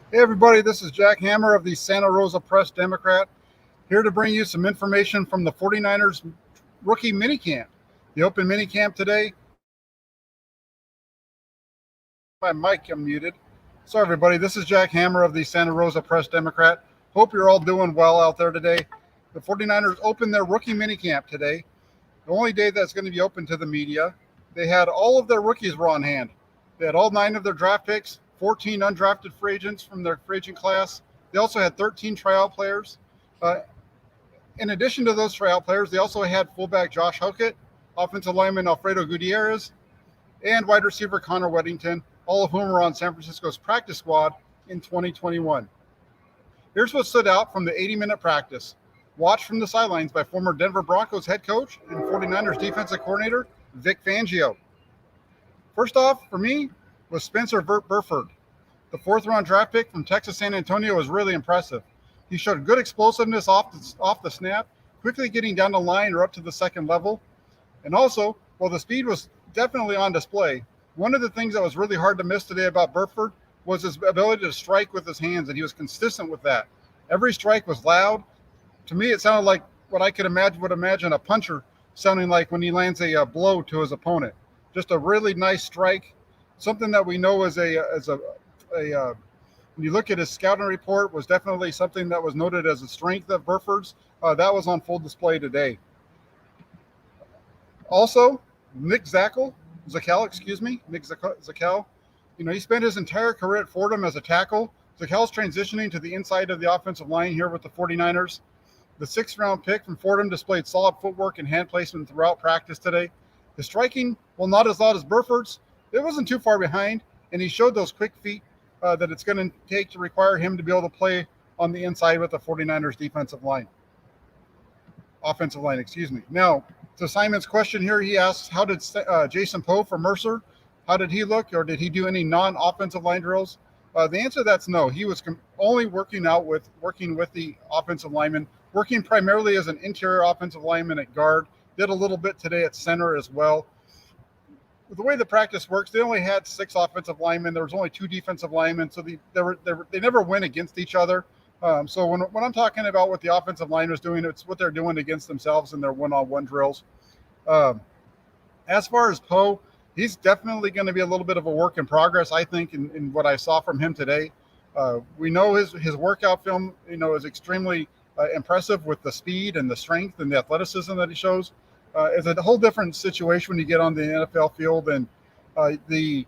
Hey, everybody, this is Jack Hammer of the Santa Rosa Press Democrat, here to bring you some information from the 49ers rookie minicamp. The open minicamp today. My mic unmuted. Sorry, everybody, this is Jack Hammer of the Santa Rosa Press Democrat. Hope you're all doing well out there today. The 49ers opened their rookie minicamp today, the only day that's going to be open to the media. They had all of their rookies were on hand. They had all 9 of their draft picks, 14 undrafted free agents from their free agent class. They also had 13 tryout players. Uh, in addition to those tryout players, they also had fullback Josh Hokett, offensive lineman Alfredo Gutierrez, and wide receiver Connor Weddington, all of whom were on San Francisco's practice squad in 2021. Here's what stood out from the 80-minute practice. Watched from the sidelines by former Denver Broncos head coach and 49ers defensive coordinator Vic Fangio. First off, for me, was Spencer Burford. The 4th-round draft pick from Texas San Antonio was really impressive. He showed good explosiveness off the snap, quickly getting down the line or up to the second level. And also, while the speed was definitely on display, one of the things that was really hard to miss today about Burford was his ability to strike with his hands, and he was consistent with that. Every strike was loud. To me, it sounded like what I could imagine a puncher sounding like when he lands a blow to his opponent. Just a really nice strike, something that we know as a when you look at his scouting report, was definitely something that was noted as a strength of Burford's. That was on full display today. Also, Nick Zakel, he spent his entire career at Fordham as a tackle. Zakel's transitioning to the inside of the offensive line here with the 49ers. The 6th-round pick from Fordham displayed solid footwork and hand placement throughout practice today. His striking, while not as loud as Burford's, it wasn't too far behind, and he showed those quick feet that it's going to take to require him to be able to play on the inside with the 49ers offensive line. Now, to Simon's question here, he asks, how did Jason Poe from Mercer, how did he look, or did he do any non-offensive line drills? The answer to that's no. He was only working with the offensive linemen, working primarily as an interior offensive lineman at guard. Did a little bit today at center as well. The way the practice works, they only had 6 offensive linemen. There was only 2 defensive linemen, so they never went against each other. So when I'm talking about what the offensive line was doing, it's what they're doing against themselves in their one-on-one drills. As far as Poe, he's definitely going to be a little bit of a work in progress, I think, in what I saw from him today. We know his workout film, is extremely impressive with the speed and the strength and the athleticism that he shows. It's a whole different situation when you get on the NFL field, and the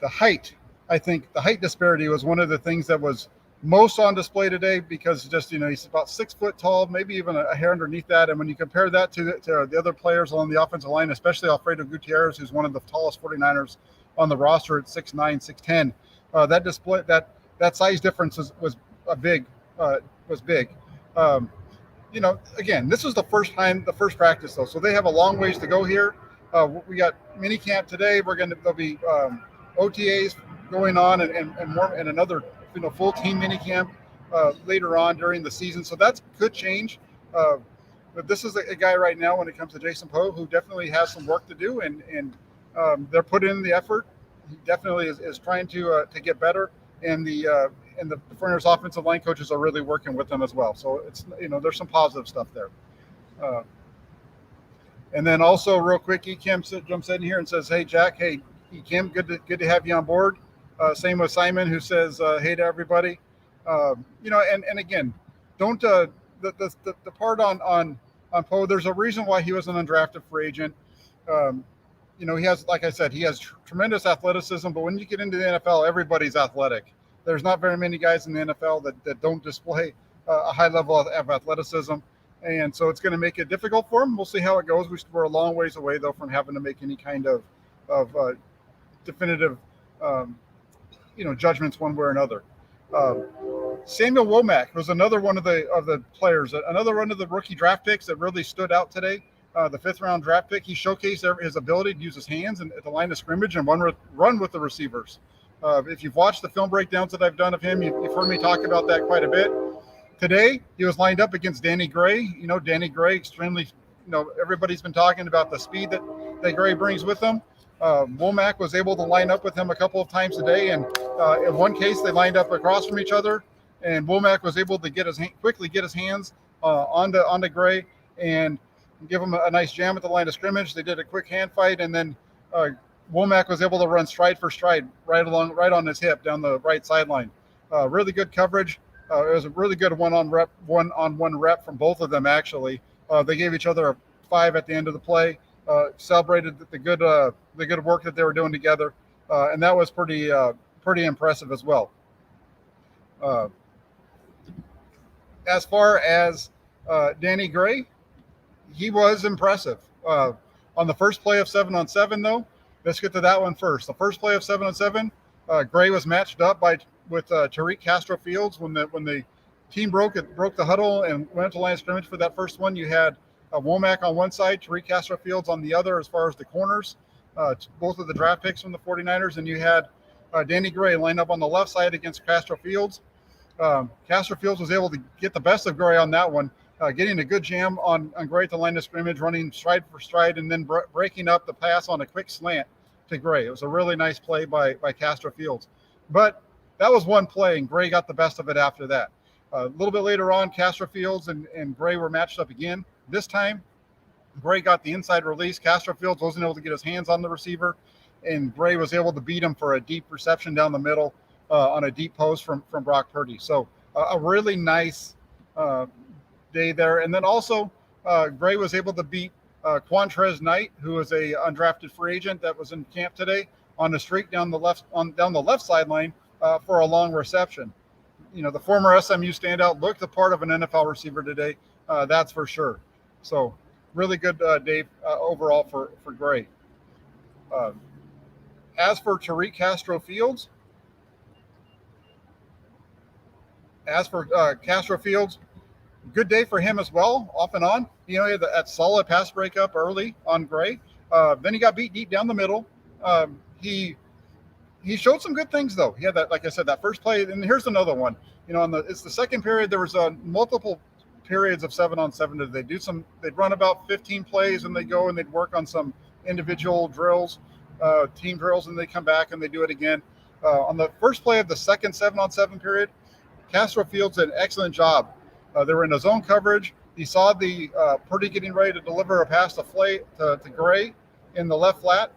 height. I think the height disparity was one of the things that was most on display today, because he's about 6 foot tall, maybe even a hair underneath that. And when you compare that to the other players on the offensive line, especially Alfredo Gutierrez, who's one of the tallest 49ers on the roster at 6'9", 6'10", that size difference was big. Again, this is the first practice though, so they have a long ways to go here. We got mini camp today. There'll be OTAs going on and more, and another full team mini camp later on during the season. So that could change. But this is a guy right now when it comes to Jason Poe who definitely has some work to do, and they're putting in the effort. He definitely is trying to get better, and the 49ers offensive line coaches are really working with them as well. So it's there's some positive stuff there. And then also real quick, Ekim jumps in here and says, "Hey Jack, hey Ekim, good to have you on board." Same with Simon, who says, "Hey to everybody." And again, don't the part on Poe. There's a reason why he was an undrafted free agent. He has, like I said, he has tremendous athleticism. But when you get into the NFL, everybody's athletic. There's not very many guys in the NFL that don't display a high level of athleticism. And so it's going to make it difficult for him. We'll see how it goes. We're a long ways away, though, from having to make any kind of definitive judgments one way or another. Samuel Womack was another one of the players, another one of the rookie draft picks that really stood out today. The 5th-round draft pick, he showcased his ability to use his hands at the line of scrimmage and run with the receivers. If you've watched the film breakdowns that I've done of him, you've heard me talk about that quite a bit. Today, he was lined up against Danny Gray. Danny Gray, extremely, everybody's been talking about the speed that Gray brings with him. Womack was able to line up with him a couple of times today, and in one case they lined up across from each other, and Womack was able to quickly get his hands onto Gray and give him a nice jam at the line of scrimmage. They did a quick hand fight, and then Womack was able to run stride for stride right on his hip down the right sideline. Really good coverage. It was a really good one-on-one rep from both of them. Actually, they gave each other a 5 at the end of the play. Celebrated the good work that they were doing together, and that was pretty impressive as well. As far as Danny Gray, he was impressive. On the first play of 7-on-7, though, let's get to that one first. The first play of 7-on-7, Gray was matched up with Tariq Castro-Fields. When the team broke the huddle and went to line of scrimmage for that first one, you had Womack on one side, Tariq Castro-Fields on the other as far as the corners, both of the draft picks from the 49ers, and you had Danny Gray lined up on the left side against Castro-Fields. Castro-Fields was able to get the best of Gray on that one, getting a good jam on Gray at the line of scrimmage, running stride for stride, and then breaking up the pass on a quick slant to Gray. It was a really nice play by Castro-Fields. But that was one play, and Gray got the best of it after that. A little bit later on, Castro-Fields and Gray were matched up again. This time, Gray got the inside release. Castro-Fields wasn't able to get his hands on the receiver, and Gray was able to beat him for a deep reception down the middle on a deep post from Brock Purdy. So a really nice day there. And then also, Gray was able to beat Quantrez Knight, who was a undrafted free agent that was in camp today, on the streak down the left sideline for a long reception. You know, the former SMU standout looked the part of an NFL receiver today. That's for sure. So really good day overall for Gray. As for Tariq Castro-Fields, good day for him as well, off and on. You know, he had that solid pass breakup early on Gray. Then he got beat deep down the middle. He showed some good things, though. He had that, like I said, that first play. And here's another one. You know, it's the second period. There was multiple periods of 7-on-7. They'd run about 15 plays, and they'd go and they'd work on some individual drills, team drills, and they come back and they do it again. On the first play of the second 7-on-7 period, Castro-Fields did an excellent job. They were in a zone coverage. He saw the Purdy getting ready to deliver a pass to Gray in the left flat.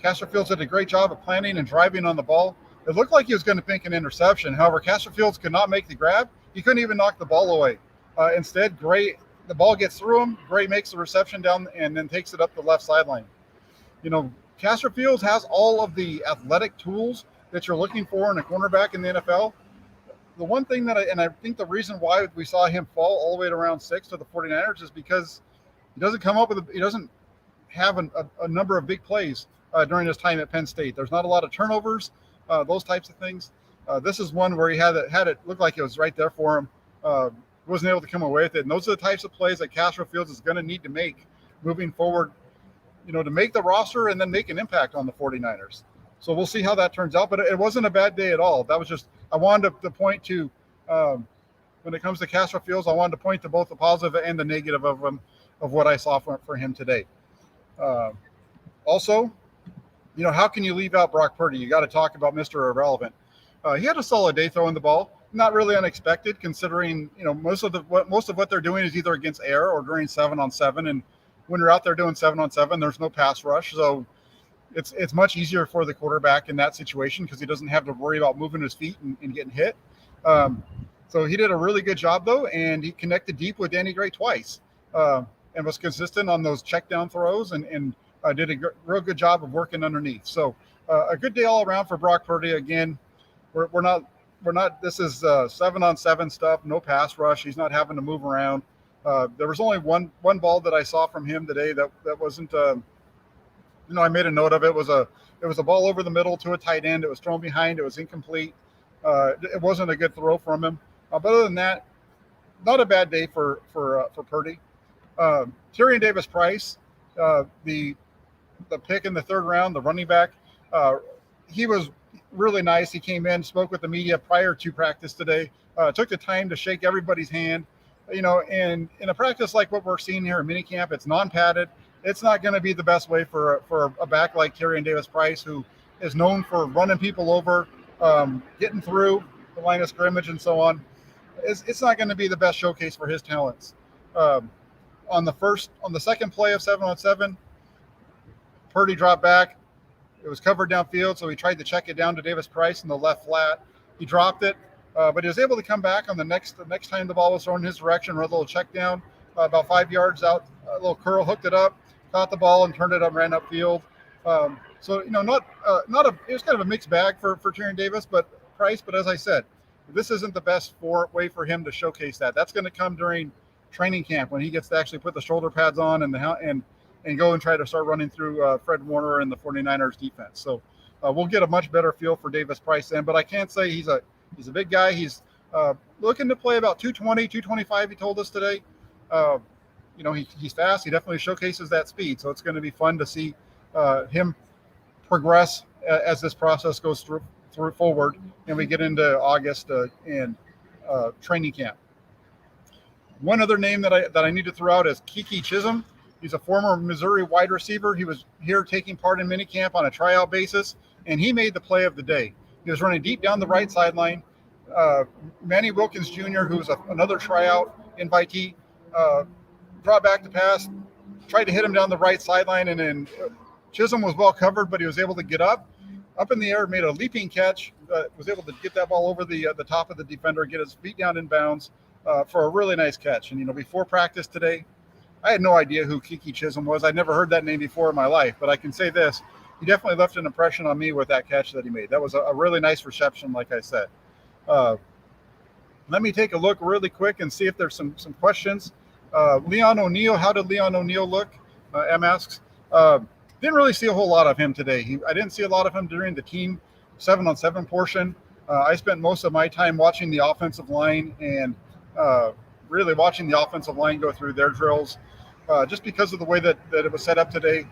Castro-Fields did a great job of planning and driving on the ball. It looked like he was going to pick an interception. However, Castro-Fields could not make the grab. He couldn't even knock the ball away. Instead, the ball gets through him. Gray makes the reception down and then takes it up the left sideline. You know, Castro-Fields has all of the athletic tools that you're looking for in a cornerback in the NFL. The one thing that I think the reason why we saw him fall all the way to round 6 to the 49ers is because he doesn't have a number of big plays during his time at Penn State. There's not a lot of turnovers, those types of things. This is one where he had it look like it was right there for him. Wasn't able to come away with it. And those are the types of plays that Castro-Fields is going to need to make moving forward, you know, to make the roster and then make an impact on the 49ers. So we'll see how that turns out. But it wasn't a bad day at all. That was just, I wanted to point to, when it comes to Castro-Fields, I wanted to point to both the positive and the negative of what I saw for him today. Also, you know, how can you leave out Brock Purdy? You got to talk about Mr. Irrelevant. He had a solid day throwing the ball. Not really unexpected, considering, you know, most of what they're doing is either against air or during 7-on-7. And when you're out there doing 7-on-7, there's no pass rush, so it's much easier for the quarterback in that situation because he doesn't have to worry about moving his feet and getting hit. So he did a really good job, though, and he connected deep with Danny Gray twice and was consistent on those check down throws and did a real good job of working underneath. So a good day all around for Brock Purdy. Again, we're not. This is 7-on-7 stuff. No pass rush. He's not having to move around. There was only one ball that I saw from him today that wasn't. You know, I made a note of it. It was a ball over the middle to a tight end. It was thrown behind. It was incomplete. It wasn't a good throw from him. But other than that, not a bad day for Purdy. Tyrion Davis-Price, the pick in the third round, the running back, he was really nice. He came in, spoke with the media prior to practice today, took the time to shake everybody's hand. You know, and in a practice like what we're seeing here in minicamp, it's non-padded. it's not going to be the best way for a back like Tyrion Davis-Price, who is known for running people over, getting through the line of scrimmage and so on. It's not going to be the best showcase for his talents. Um, on the second play of 7-on-7, Purdy dropped back. It was covered downfield, so he tried to check it down to Davis-Price in the left flat. He dropped it, but he was able to come back on the next time the ball was thrown in his direction, run a little check down, about 5 yards out, a little curl, hooked it up, caught the ball and turned it up, ran upfield. So not it was kind of a mixed bag for Tyrion Davis, but Price. But as I said, this isn't the best way for him to showcase that. That's going to come during training camp when he gets to actually put the shoulder pads on and go and try to start running through Fred Warner and the 49ers defense. So we'll get a much better feel for Davis-Price then. But I can't say he's a big guy. He's looking to play about 220, 225, he told us today. He's fast. He definitely showcases that speed. So it's going to be fun to see him progress as this process goes through forward and we get into August and training camp. One other name that I need to throw out is Keke Chisholm. He's a former Missouri wide receiver. He was here taking part in minicamp on a tryout basis, and he made the play of the day. He was running deep down the right sideline. Manny Wilkins Jr., who was another tryout invitee, brought back the pass, tried to hit him down the right sideline, and then Chisholm was well covered, but he was able to get up in the air, made a leaping catch, was able to get that ball over the top of the defender, get his feet down in bounds for a really nice catch. And, before practice today, I had no idea who Keke Chisholm was. I'd never heard that name before in my life, but I can say this. He definitely left an impression on me with that catch that he made. That was a really nice reception, like I said. Let me take a look really quick and see if there's some questions. Leon O'Neal, how did Leon O'Neal look? M asks. Didn't really see a whole lot of him today. I didn't see a lot of him during the team 7-on-7 portion. I spent most of my time watching the offensive line and really watching the offensive line go through their drills, just because of the way that it was set up today.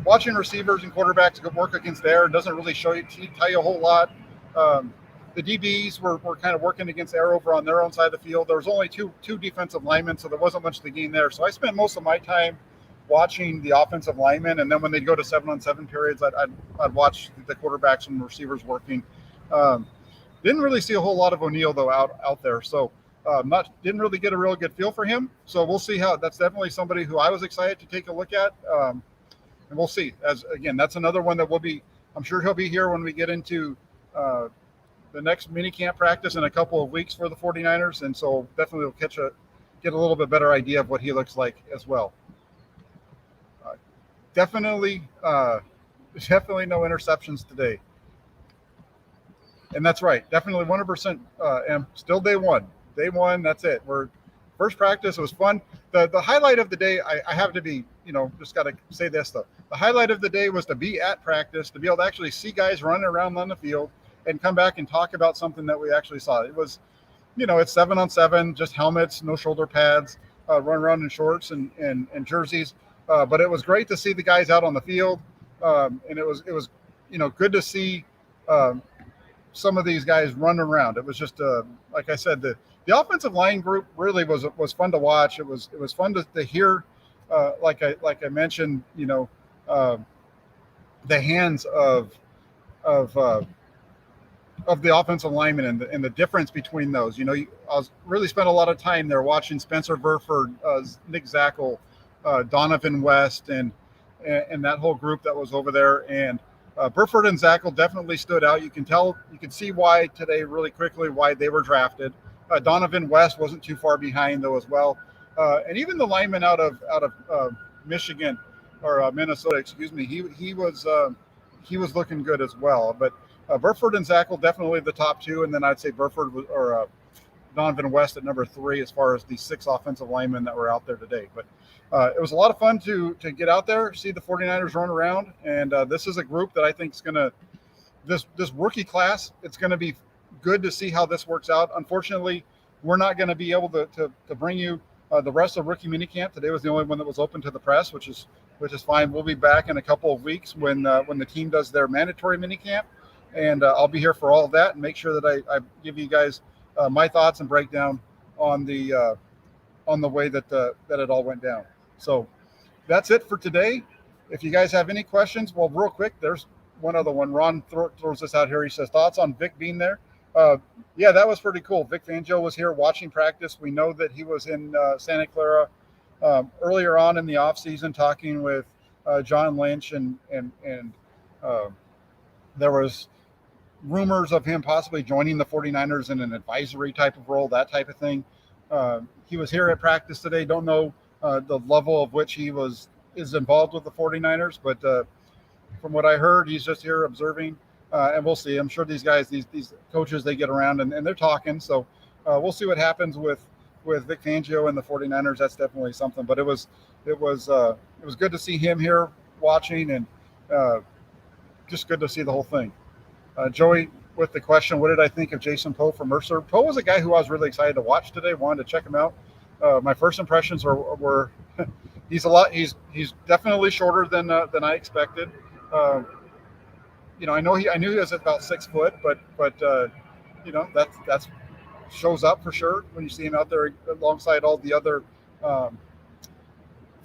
Watching receivers and quarterbacks work against the air doesn't really tell you a whole lot. The DBs were kind of working against air over on their own side of the field. There was only two defensive linemen, so there wasn't much to gain there. So I spent most of my time watching the offensive linemen, and then when they go to 7-on-7 periods, I'd watch the quarterbacks and receivers working. Didn't really see a whole lot of O'Neal though out there, so didn't really get a real good feel for him. So we'll see how. That's definitely somebody who I was excited to take a look at, and we'll see. As again, that's another one that will be. I'm sure he'll be here when we get into the next minicamp practice in a couple of weeks for the 49ers, and so definitely we'll get a little bit better idea of what he looks like as well. Definitely no interceptions today. And that's right. Definitely 100%. And still day one. Day one, that's it. First practice, it was fun. The highlight of the day, I have to be, just got to say this, though. The highlight of the day was to be at practice, to be able to actually see guys running around on the field and come back and talk about something that we actually saw. It was, it's 7-on-7, just helmets, no shoulder pads, run around in shorts and jerseys. But it was great to see the guys out on the field, and it was good to see some of these guys run around. It was just like I said, the offensive line group really was fun to watch. It was fun to hear, like I mentioned, the hands of the offensive linemen and the difference between those. I was really spent a lot of time there watching Spencer Burford, Nick Zackel, Donovan West, and that whole group that was over there. And Burford and Zackel definitely stood out. You can see why today really quickly why they were drafted. Donovan West wasn't too far behind though as well. And even the lineman out of Michigan or Minnesota, excuse me, he was looking good as well. But Burford and Zackel definitely the top two, and then I'd say Burford or Donovan West at number 3 as far as the 6 offensive linemen that were out there today. But it was a lot of fun to get out there, see the 49ers run around, and this is a group that I think is going to this rookie class. It's going to be good to see how this works out. Unfortunately, we're not going to be able to bring you the rest of rookie minicamp. Today was the only one that was open to the press, which is fine. We'll be back in a couple of weeks when the team does their mandatory minicamp, and I'll be here for all of that and make sure that I give you guys my thoughts and breakdown on the way that it all went down. So that's it for today. If you guys have any questions, well, real quick, there's one other one. Ron throws this out here. He says, thoughts on Vic being there? Yeah, that was pretty cool. Vic Fangio was here watching practice. We know that he was in Santa Clara earlier on in the offseason talking with John Lynch, and there was rumors of him possibly joining the 49ers in an advisory type of role, that type of thing. He was here at practice today. Don't know the level of which he is involved with the 49ers, but from what I heard, he's just here observing, and we'll see. I'm sure these guys, these coaches, they get around and they're talking. So we'll see what happens with Vic Fangio and the 49ers. That's definitely something. But it was good to see him here watching, and just good to see the whole thing. Joey, with the question, what did I think of Jason Poe from Mercer? Poe was a guy who I was really excited to watch today. Wanted to check him out. My first impressions were he's definitely shorter than I expected. I knew he was about 6 foot, but that's shows up for sure when you see him out there alongside all the other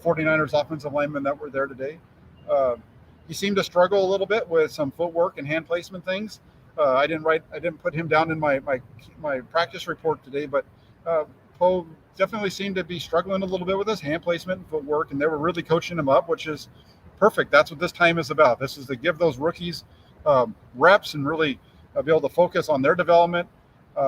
49ers offensive linemen that were there today. He seemed to struggle a little bit with some footwork and hand placement things. I didn't put him down in my practice report today, but Poe definitely seemed to be struggling a little bit with his hand placement and footwork, and they were really coaching him up, which is perfect. That's what this time is about. This is to give those rookies reps and really be able to focus on their development,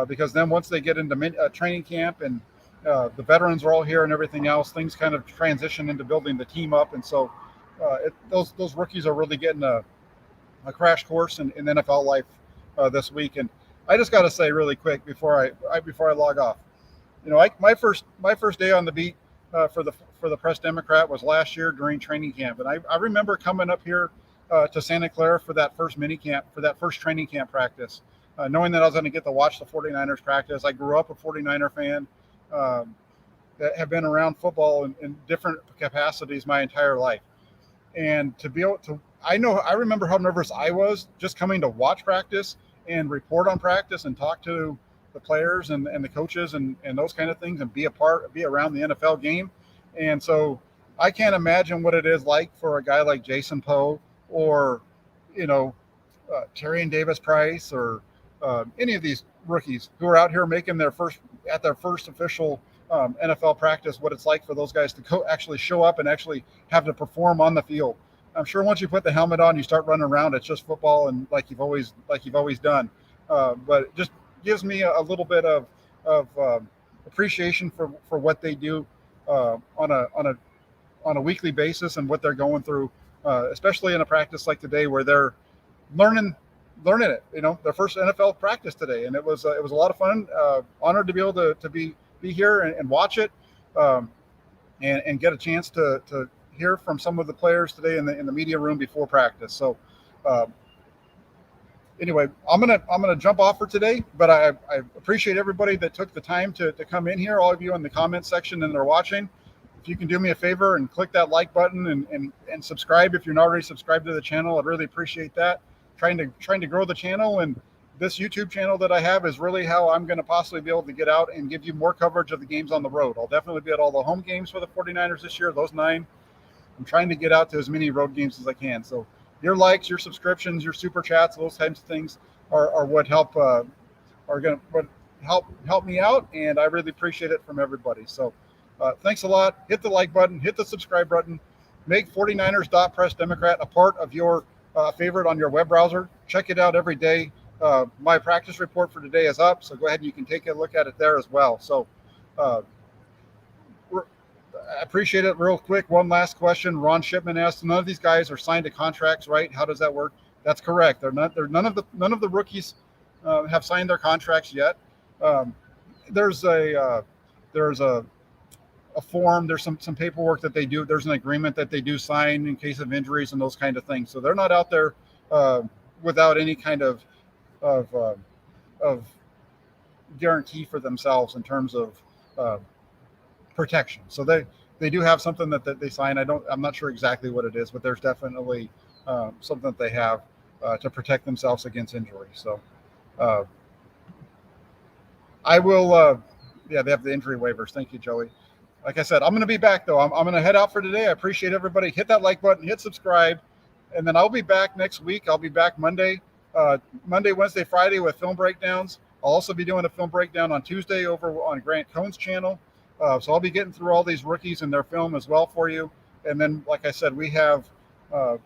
because then once they get into training camp and the veterans are all here and everything else, things kind of transition into building the team up. And so those rookies are really getting a crash course in NFL life this week. And I just got to say really quick before I log off, my first day on the beat for the Press Democrat was last year during training camp, and I remember coming up here to Santa Clara for that first mini camp, for that first training camp practice, knowing that I was going to get to watch the 49ers practice. I grew up a 49er fan, that have been around football in different capacities my entire life. And to be able to, I remember how nervous I was just coming to watch practice and report on practice and talk to the players and the coaches and those kind of things, and be around the NFL game. And so I can't imagine what it is like for a guy like Jason Poe or, Tyrion Davis-Price or any of these rookies who are out here making their first official NFL practice, what it's like for those guys to actually show up and actually have to perform on the field. I'm sure once you put the helmet on, you start running around. It's just football, and like you've always done. But it just gives me a little bit of appreciation for what they do on a weekly basis and what they're going through, especially in a practice like today where they're learning it. Their first NFL practice today, and it was a lot of fun. Honored to be able to be here and watch it, and get a chance to hear from some of the players today in the media room before practice. So anyway, I'm gonna jump off for today, but I appreciate everybody that took the time to come in here, all of you in the comment section and they're watching. If you can do me a favor and click that like button and subscribe if you're not already subscribed to the channel, I'd really appreciate that. Trying to grow the channel, and this YouTube channel that I have is really how I'm going to possibly be able to get out and give you more coverage of the games on the road. I'll definitely be at all the home games for the 49ers this year, those 9. I'm trying to get out to as many road games as I can. So your likes, your subscriptions, your super chats, those types of things are what help me out, and I really appreciate it from everybody. So thanks a lot. Hit the like button, hit the subscribe button, make 49ers.Press Democrat a part of your favorite on your web browser. Check it out every day. My practice report for today is up, so go ahead and you can take a look at it there as well. So I appreciate it. Real quick, one last question. Ron Shipman asked, none of these guys are signed to contracts, right? How does that work? That's correct. None of the rookies have signed their contracts yet. There's a form, there's some paperwork that they do. There's an agreement that they do sign in case of injuries and those kind of things. So they're not out there without any kind of guarantee for themselves in terms of protection. So they do have something that they sign. I'm not sure exactly what it is, but there's definitely something that they have to protect themselves against injury. So I will, they have the injury waivers. Thank you, Joey. like I said, I'm going to be back, though. I'm going to head out for today. I appreciate everybody. Hit that like button, hit subscribe, and then I'll be back next week. I'll be back Monday, Wednesday, Friday with film breakdowns. I'll also be doing a film breakdown on Tuesday over on Grant Cohn's channel. So I'll be getting through all these rookies and their film as well for you. And then, like I said, we have the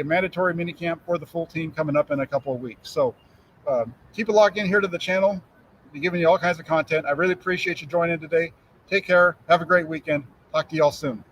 mandatory minicamp for the full team coming up in a couple of weeks. So keep it locked in here to the channel. Be giving you all kinds of content. I really appreciate you joining today. Take care. Have a great weekend. Talk to you all soon.